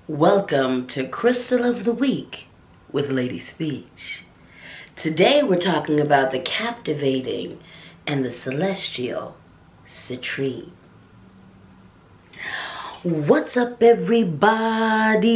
Welcome to Crystal of the Week with LadySpeech. Today we're talking about the captivating and the celestial citrine. What's up, everybody?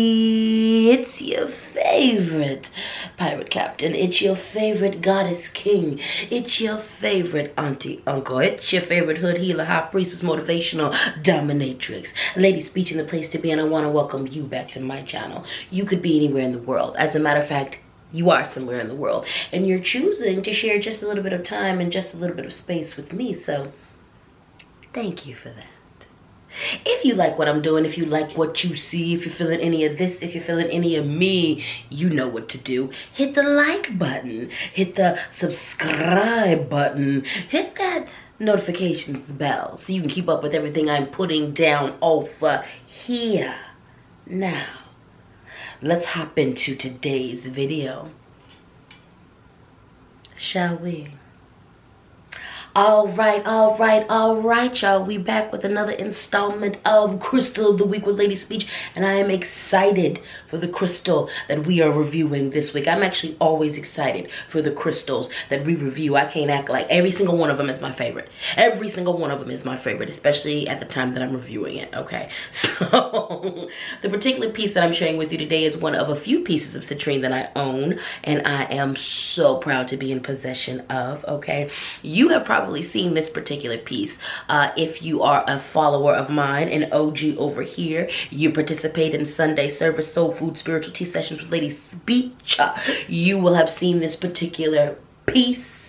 It's your favorite pirate captain. It's your favorite goddess king. It's your favorite auntie uncle. It's your favorite hood healer, high priestess, motivational dominatrix. LadySpeech in the place to be, and I want to welcome you back to my channel. You could be anywhere in the world. As a matter of fact, you are somewhere in the world, and you're choosing to share just a little bit of time and just a little bit of space with me. So thank you for that. If you like what I'm doing, if you like what you see, if you're feeling any of this, if you're feeling any of me, you know what to do. Hit the like button, hit the subscribe button, hit that notifications bell so you can keep up with everything I'm putting down over here. Now, let's hop into today's video, shall we? All right, y'all. We back with another installment of Crystal of the Week with LadySpeech, and I am excited for the crystal that we are reviewing this week. I'm actually always excited for the crystals that we review. I can't act like every single one of them is my favorite. Every single one of them is my favorite, especially at the time that I'm reviewing it, okay? So, the particular piece that I'm sharing with you today is one of a few pieces of citrine that I own, and I am so proud to be in possession of, okay? You have probably seen this particular piece. If you are a follower of mine, an OG over here, you participate in Sunday service, soul food, spiritual tea sessions with LadySpeech, you will have seen this particular piece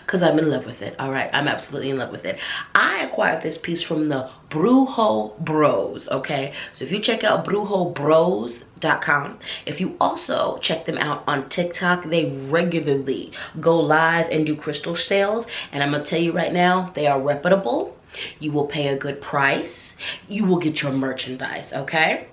because I'm in love with it. All right, I'm absolutely in love with it. I acquired this piece from the Brujo Bros, okay? So if you check out brujobros.com, if you also check them out on TikTok, they regularly go live and do crystal sales, and I'm gonna tell you right now, they are reputable. You will pay a good price. You will get your merchandise, okay?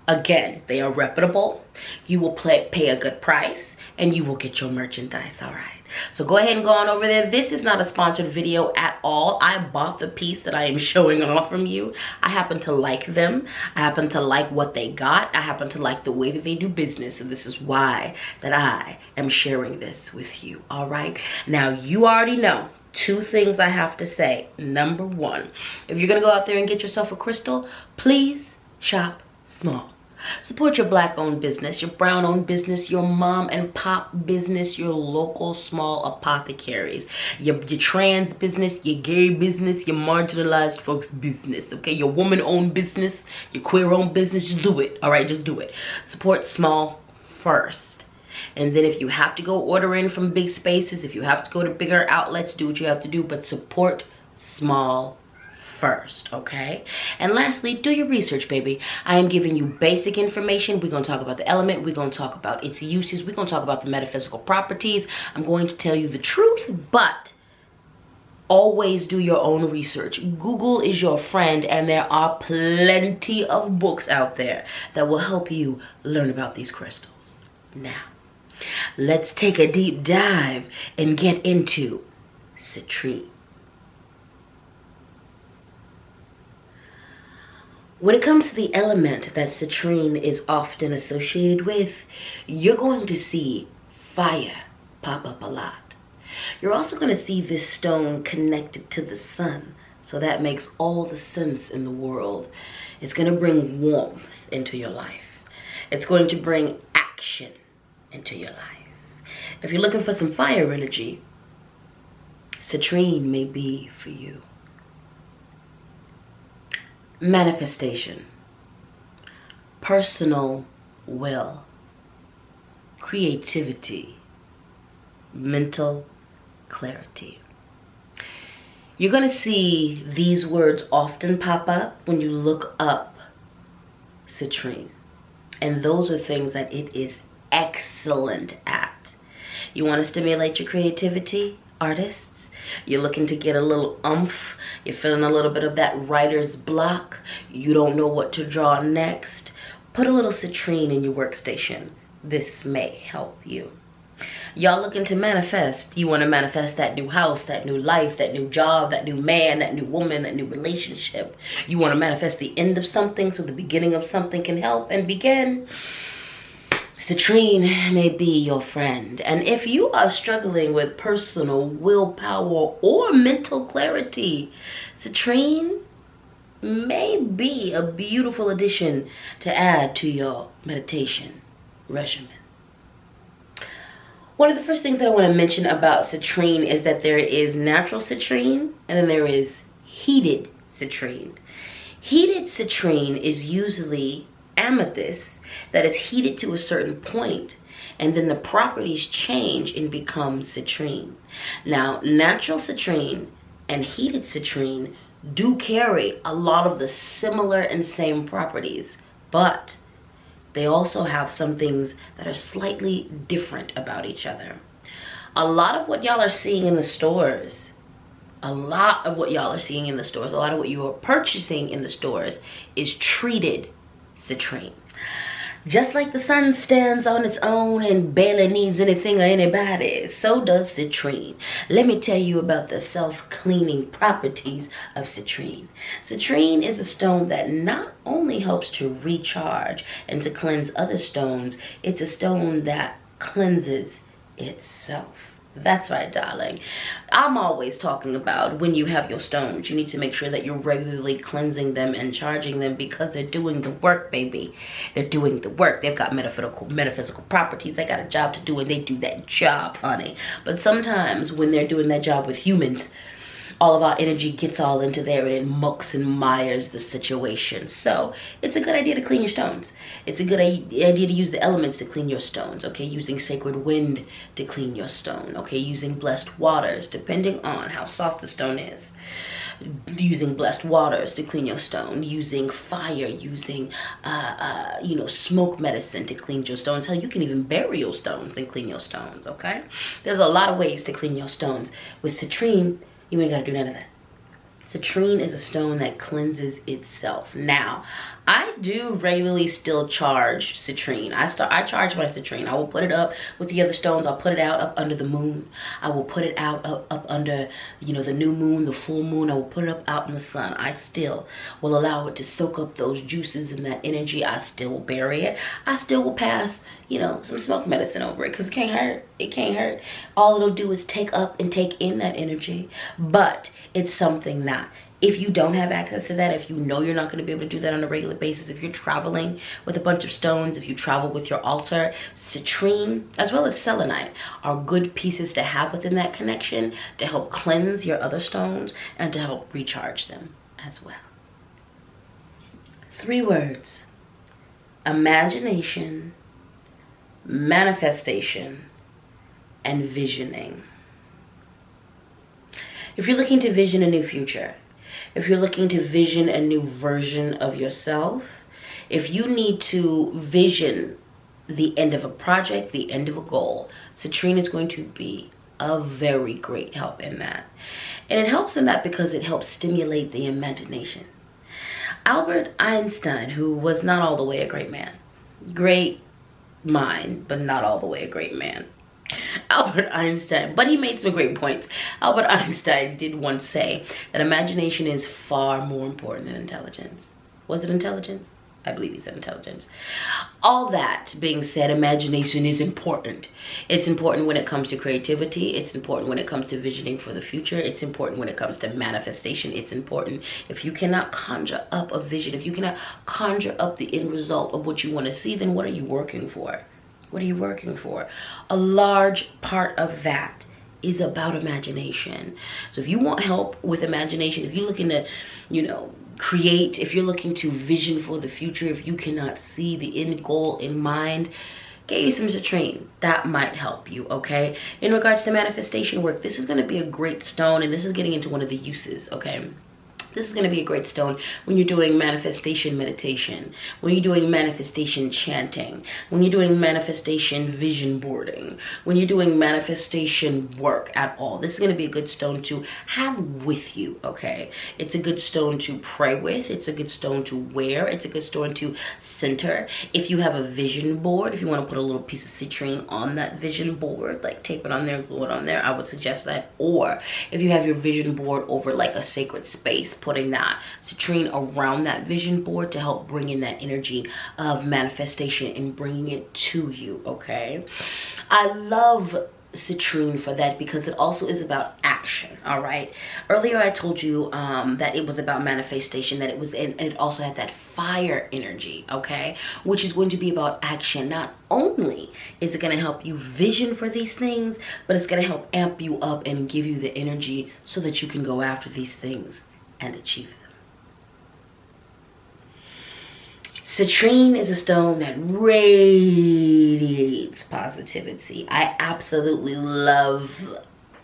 Again, they are reputable. You will pay a good price, and you will get your merchandise, all right? So go ahead and go on over there. This is not a sponsored video at all. I bought the piece that I am showing off from you. I happen to like them. I happen to like what they got. I happen to like the way that they do business. And this is why that I am sharing this with you, all right? Now, you already know two things I have to say. Number one, if you're going to go out there and get yourself a crystal, please shop small. Support your black-owned business, your brown-owned business, your mom and pop business, your local small apothecaries, your trans business, your gay business, your marginalized folks business, okay? Your woman-owned business, your queer-owned business, just do it, all right? Just do it. Support small first. And then if you have to go order in from big spaces, if you have to go to bigger outlets, do what you have to do, but support small first, okay? And lastly, do your research, baby. I am giving you basic information. We're going to talk about the element. We're going to talk about its uses. We're going to talk about the metaphysical properties. I'm going to tell you the truth, but always do your own research. Google is your friend, and there are plenty of books out there that will help you learn about these crystals. Now, let's take a deep dive and get into citrine. When it comes to the element that citrine is often associated with, you're going to see fire pop up a lot. You're also going to see this stone connected to the sun, so that makes all the sense in the world. It's going to bring warmth into your life. It's going to bring action into your life. If you're looking for some fire energy, citrine may be for you. Manifestation, personal will, creativity, mental clarity. You're going to see these words often pop up when you look up citrine. And those are things that it is excellent at. You want to stimulate your creativity, artists? You're looking to get a little oomph. You're feeling a little bit of that writer's block. You don't know what to draw next. Put a little citrine in your workstation. This may help you. Y'all looking to manifest. You want to manifest that new house, that new life, that new job, that new man, that new woman, that new relationship. You want to manifest the end of something so the beginning of something can help and begin. Citrine may be your friend. And if you are struggling with personal willpower or mental clarity, Citrine may be a beautiful addition to add to your meditation regimen. One of the first things that I want to mention about citrine is that there is natural citrine and then there is heated citrine. Heated citrine is usually amethyst that is heated to a certain point, and then the properties change and become citrine. Now, natural citrine and heated citrine do carry a lot of the similar and same properties, but they also have some things that are slightly different about each other. A lot of what y'all are seeing in the stores, a lot of what you are purchasing in the stores is treated citrine. Just like the sun stands on its own and barely needs anything or anybody, so does citrine. Let me tell you about the self-cleaning properties of citrine. Citrine is a stone that not only helps to recharge and to cleanse other stones, it's a stone that cleanses itself. That's right, darling. I'm always talking about when you have your stones, you need to make sure that you're regularly cleansing them and charging them because they're doing the work, baby. They're doing the work. They've got metaphysical properties. They got a job to do and they do that job, honey. But sometimes when they're doing that job with humans, all of our energy gets all into there and it mucks and mires the situation. So it's a good idea to clean your stones. It's a good idea to use the elements to clean your stones, okay? Using sacred wind to clean your stone, okay? Using blessed waters, depending on how soft the stone is. Using blessed waters to clean your stone, using fire, using smoke medicine to clean your stones. Hell, you can even bury your stones and clean your stones, okay? There's a lot of ways to clean your stones. With citrine, you ain't gotta do none of that. Citrine is a stone that cleanses itself. Now, I do regularly still charge citrine. I charge my citrine. I will put it up with the other stones. I'll put it out up under the moon. I will put it out up under, the new moon, the full moon. I will put it out in the sun. I still will allow it to soak up those juices and that energy. I still will bury it. I still will pass, some smoke medicine over it because it can't hurt. It can't hurt. All it'll do is take up and take in that energy. But it's something that if you don't have access to that, if you know you're not going to be able to do that on a regular basis, if you're traveling with a bunch of stones, if you travel with your altar, citrine as well as selenite are good pieces to have within that connection to help cleanse your other stones and to help recharge them as well. 3 words: imagination, manifestation, and visioning. If you're looking to vision a new future, if you're looking to vision a new version of yourself, if you need to vision the end of a project, the end of a goal, citrine is going to be a very great help in that. And it helps in that because it helps stimulate the imagination. Albert Einstein, who was not all the way a great man, great mind, but not all the way a great man. Albert Einstein, but he made some great points. Albert Einstein did once say that imagination is far more important than intelligence. Was it intelligence? I believe he said intelligence. All that being said, imagination is important. It's important when it comes to creativity. It's important when it comes to visioning for the future. It's important when it comes to manifestation. It's important. If you cannot conjure up a vision, if you cannot conjure up the end result of what you want to see, then what are you working for? What are you working for? A large part of that is about imagination. So if you want help with imagination, if you're looking to, create, if you're looking to vision for the future, if you cannot see the end goal in mind, get you some citrine. That might help you, okay? In regards to manifestation work, this is going to be a great stone, and this is getting into one of the uses, okay? This is going to be a great stone when you're doing manifestation meditation, when you're doing manifestation chanting, when you're doing manifestation vision boarding, when you're doing manifestation work at all. This is going to be a good stone to have with you, okay? It's a good stone to pray with. It's a good stone to wear. It's a good stone to center. If you have a vision board, if you want to put a little piece of citrine on that vision board, like tape it on there, glue it on there, I would suggest that. Or if you have your vision board over like a sacred space, putting that citrine around that vision board to help bring in that energy of manifestation and bringing it to you, okay? I love citrine for that because it also is about action. All right, earlier I told you that it was about manifestation, that it was and it also had that fire energy, okay, which is going to be about action. Not only is it going to help you vision for these things, but it's going to help amp you up and give you the energy so that you can go after these things and achieve them. Citrine is a stone that radiates positivity. I absolutely love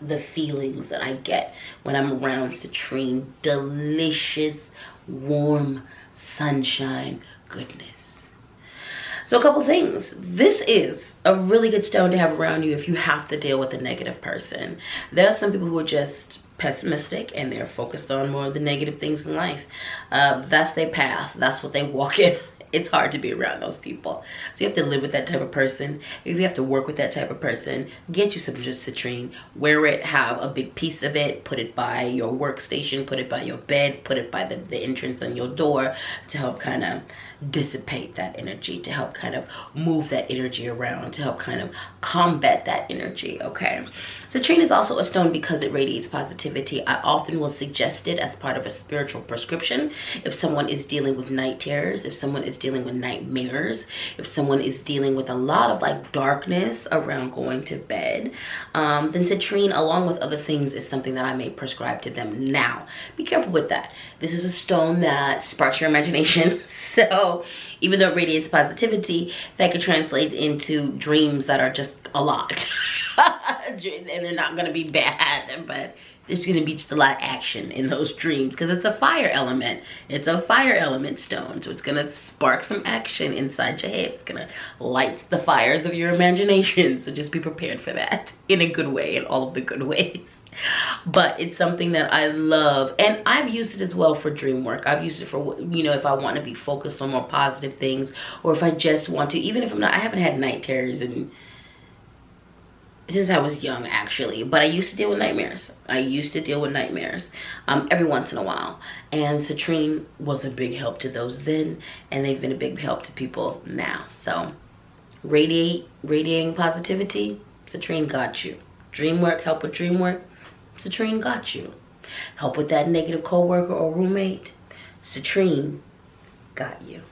the feelings that I get when I'm around citrine. Delicious, warm, sunshine, goodness. So a couple things. This is a really good stone to have around you if you have to deal with a negative person. There are some people who are just pessimistic and they're focused on more of the negative things in life. That's their path. That's what they walk in. It's hard to be around those people. So you have to live with that type of person. If you have to work with that type of person, get you some just citrine, wear it, have a big piece of it, put it by your workstation, put it by your bed, put it by the entrance on your door to help kind of dissipate that energy, to help kind of move that energy around, to help kind of combat that energy, okay? Citrine is also a stone because it radiates positivity. I often will suggest it as part of a spiritual prescription. If someone is dealing with night terrors, if someone is dealing with nightmares, if someone is dealing with a lot of like darkness around going to bed, then citrine, along with other things, is something that I may prescribe to them. Now, be careful with that. This is a stone that sparks your imagination. So even though it radiates positivity, that could translate into dreams that are just a lot. And they're not going to be bad, but there's going to be just a lot of action in those dreams because it's a fire element. It's a fire element stone, so it's going to spark some action inside your head. It's going to light the fires of your imagination, so just be prepared for that in a good way, in all of the good ways. But it's something that I love, and I've used it as well for dream work. I've used it for, you know, if I want to be focused on more positive things, or if I just want to, even if I'm not, I haven't had night terrors since I was young, actually, but I used to deal with nightmares. Every once in a while, and citrine was a big help to those then, and they've been a big help to people now. So radiating positivity, citrine got you. Dream work, help with dream work, citrine got you. Help with that negative coworker or roommate, citrine got you.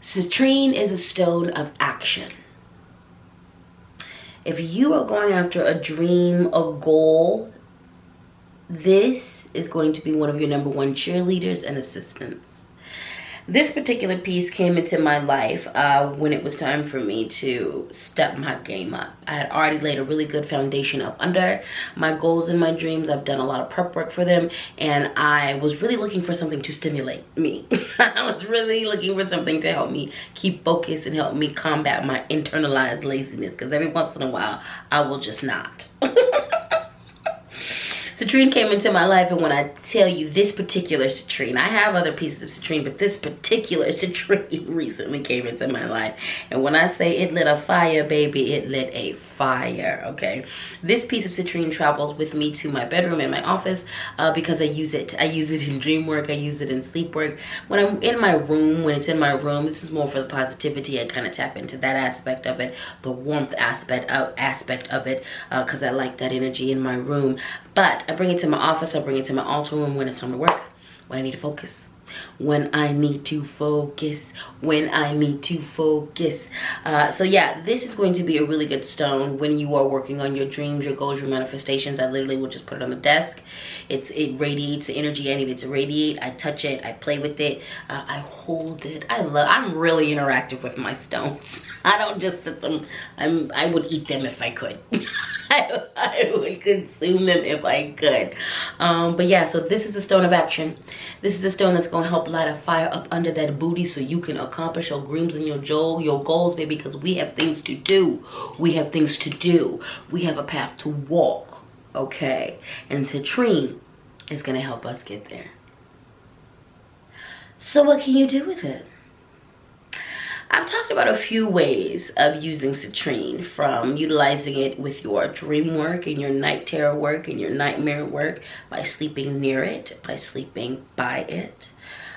Citrine is a stone of action. If you are going after a dream, a goal, this is going to be one of your #1 cheerleaders and assistants. This particular piece came into my life when it was time for me to step my game up. I had already laid a really good foundation up under my goals and my dreams. I've done a lot of prep work for them, and I was really looking for something to stimulate me. I was really looking for something to help me keep focus and help me combat my internalized laziness, because every once in a while, I will just not. Citrine came into my life, and when I tell you this particular citrine, I have other pieces of citrine, but this particular citrine recently came into my life. And when I say it lit a fire, baby, it lit a fire, okay? This piece of citrine travels with me to my bedroom and my office because I use it. I use it in dream work. I use it in sleep work. When I'm in my room, when it's in my room, this is more for the positivity. I kind of tap into that aspect of it, the warmth aspect of it, because I like that energy in my room. But I bring it to my office, I bring it to my altar room when it's time to work, when I need to focus, when I need to focus, when I need to focus. So yeah, this is going to be a really good stone when you are working on your dreams, your goals, your manifestations. I literally will just put it on the desk. It radiates the energy I need it to radiate. I touch it, I play with it, I hold it. I'm really interactive with my stones. I don't just sit them. I would eat them if I could. I would consume them if I could. But yeah, so this is the stone of action. This is the stone that's going to help light a fire up under that booty so you can accomplish your dreams and your goals, baby, because we have things to do. We have things to do. We have a path to walk, okay? And Citrine is going to help us get there. So what can you do with it? I've talked about a few ways of using citrine, from utilizing it with your dream work and your night terror work and your nightmare work, by sleeping near it, by sleeping by it,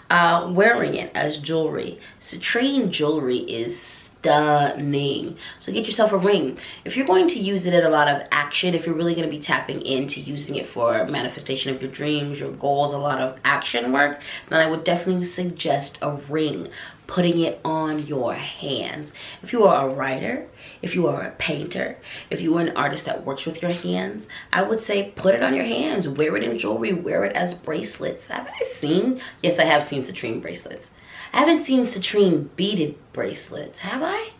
wearing it as jewelry. Citrine jewelry is stunning. So get yourself a ring. If you're going to use it in a lot of action, if you're really going to be tapping into using it for manifestation of your dreams, your goals, a lot of action work, then I would definitely suggest a ring. Putting it on your hands. If you are a writer, if you are a painter, if you are an artist that works with your hands, I would say put it on your hands. Wear it in jewelry. Wear it as bracelets. Have I seen? Yes, I have seen citrine bracelets. I haven't seen citrine beaded bracelets. Have I?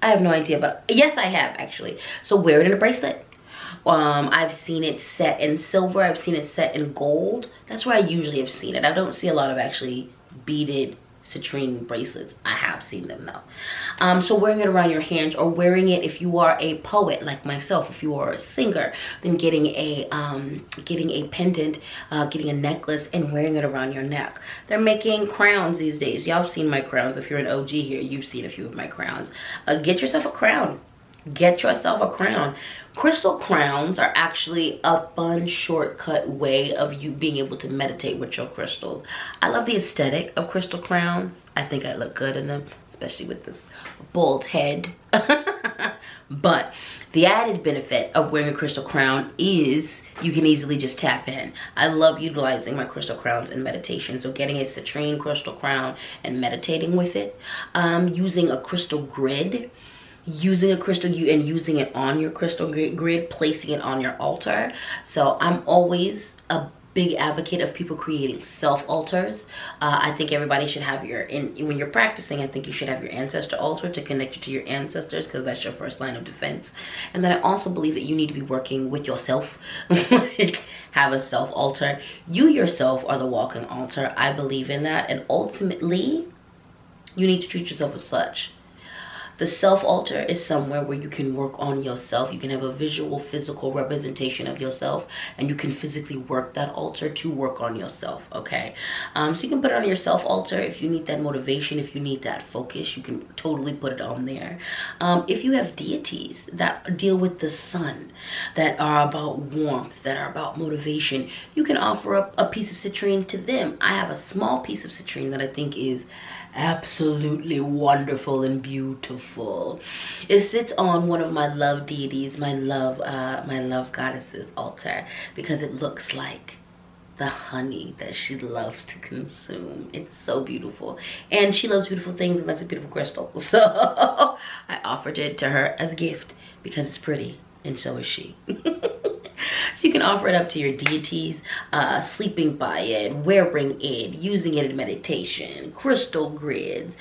I have no idea, but yes, I have actually. So wear it in a bracelet. I've seen it set in silver. I've seen it set in gold. That's where I usually have seen it. I don't see a lot of actually beaded citrine bracelets. I have seen them though. So wearing it around your hands, or wearing it if you are a poet like myself, if you are a singer, then getting a pendant, getting a necklace and wearing it around your neck. They're making crowns these days. Y'all have seen my crowns. If you're an OG here, you've seen a few of my crowns. Get yourself a crown. Get yourself a crown. Crystal crowns are actually a fun shortcut way of you being able to meditate with your crystals. I love the aesthetic of crystal crowns. I think I look good in them, especially with this bald head. But the added benefit of wearing a crystal crown is you can easily just tap in. I love utilizing my crystal crowns in meditation. So getting a citrine crystal crown and meditating with it. Using a crystal grid. Using a crystal and using it on your crystal grid, placing it on your altar. So I'm always a big advocate of people creating self altars. I think everybody should have when you're practicing, I think you should have your ancestor altar to connect you to your ancestors, because that's your first line of defense. And then I also believe that you need to be working with yourself. Like, have a self altar. You yourself are the walking altar. I believe in that, and ultimately you need to treat yourself as such. The self-altar is somewhere where you can work on yourself. You can have a visual, physical representation of yourself, and you can physically work that altar to work on yourself, okay? So you can put it on your self-altar if you need that motivation, if you need that focus, you can totally put it on there. If you have deities that deal with the sun, that are about warmth, that are about motivation, you can offer up a piece of citrine to them. I have a small piece of citrine that I think is absolutely wonderful and beautiful. It sits on one of my love deities, my love goddess's altar, because it looks like the honey that she loves to consume. It's so beautiful, and she loves beautiful things, and that's a beautiful crystal. So I offered it to her as a gift because it's pretty, and so is she. So you can offer it up to your deities, sleeping by it, wearing it, using it in meditation, crystal grids,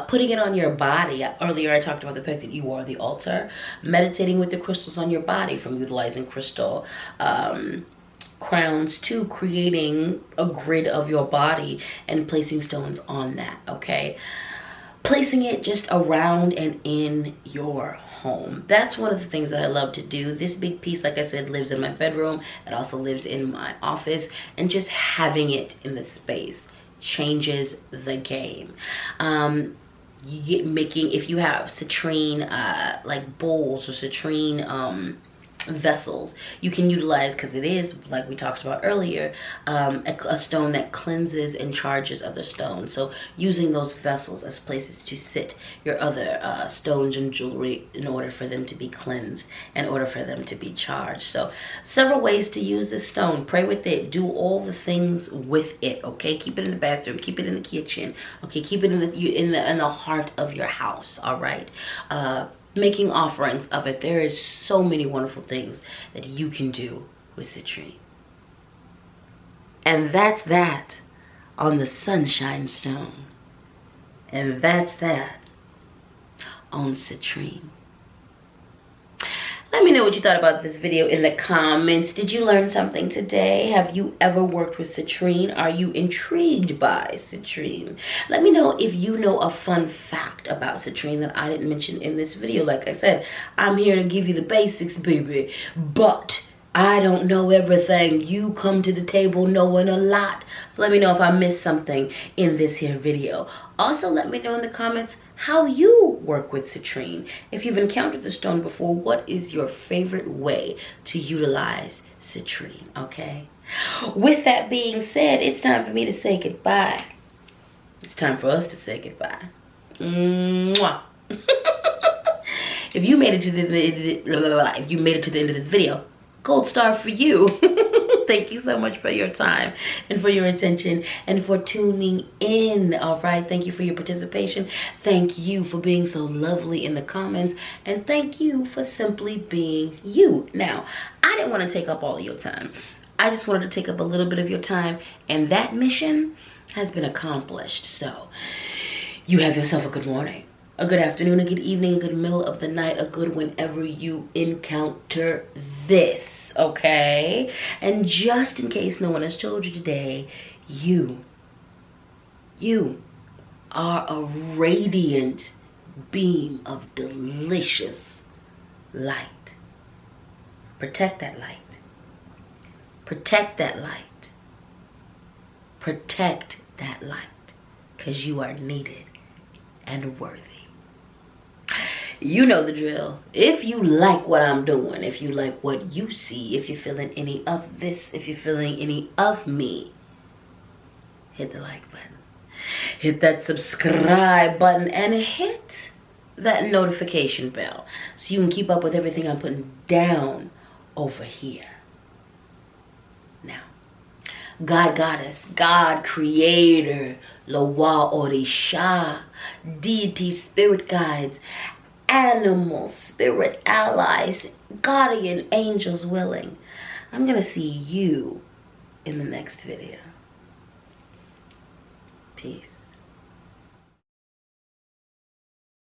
putting it on your body. Earlier I talked about the fact that you are the altar. Meditating with the crystals on your body, from utilizing crystal crowns to creating a grid of your body and placing stones on that, okay? Placing it just around and in your home. That's one of the things that I love to do. This big piece, like I said, lives in my bedroom. It also lives in my office, and just having it in the space changes the game. If you have citrine like bowls, or citrine vessels you can utilize, because it is, like we talked about earlier, a stone that cleanses and charges other stones. So using those vessels as places to sit your other stones and jewelry in order for them to be cleansed, in order for them to be charged. So several ways to use this stone. Pray with it, do all the things with it, okay? Keep it in the bathroom, keep it in the kitchen, okay? Keep it in the heart of your house, all right? Making offerings of it. There is so many wonderful things that you can do with citrine. And that's that on the sunshine stone. And that's that on citrine. Let me know what you thought about this video in the comments. Did you learn something today? Have you ever worked with citrine? Are you intrigued by citrine? Let me know if you know a fun fact about citrine that I didn't mention in this video. Like I said, I'm here to give you the basics, baby. But I don't know everything. You come to the table knowing a lot. So let me know if I missed something in this here video. Also, let me know in the comments how you work with citrine. If you've encountered the stone before, what is your favorite way to utilize citrine, okay? With that being said, it's time for me to say goodbye. It's time for us to say goodbye. Mwah. If you made it to the end of this video, gold star for you. Thank you so much for your time and for your attention and for tuning in, all right? Thank you for your participation. Thank you for being so lovely in the comments. And thank you for simply being you. Now, I didn't want to take up all of your time. I just wanted to take up a little bit of your time, and that mission has been accomplished. So, you have yourself a good morning, a good afternoon, a good evening, a good middle of the night, a good whenever you encounter this, okay? And just in case no one has told you today, you are a radiant beam of delicious light. Protect that light. Protect that light. Protect that light, because you are needed and worthy. You know the drill. If you like what I'm doing, if you like what you see, if you're feeling any of this, if you're feeling any of me, hit the like button. Hit that subscribe button and hit that notification bell so you can keep up with everything I'm putting down over here. Now, God Goddess, God Creator, Lawa Orisha, Deity Spirit Guides, animals, spirit allies, guardian angels willing, I'm gonna see you in the next video. Peace.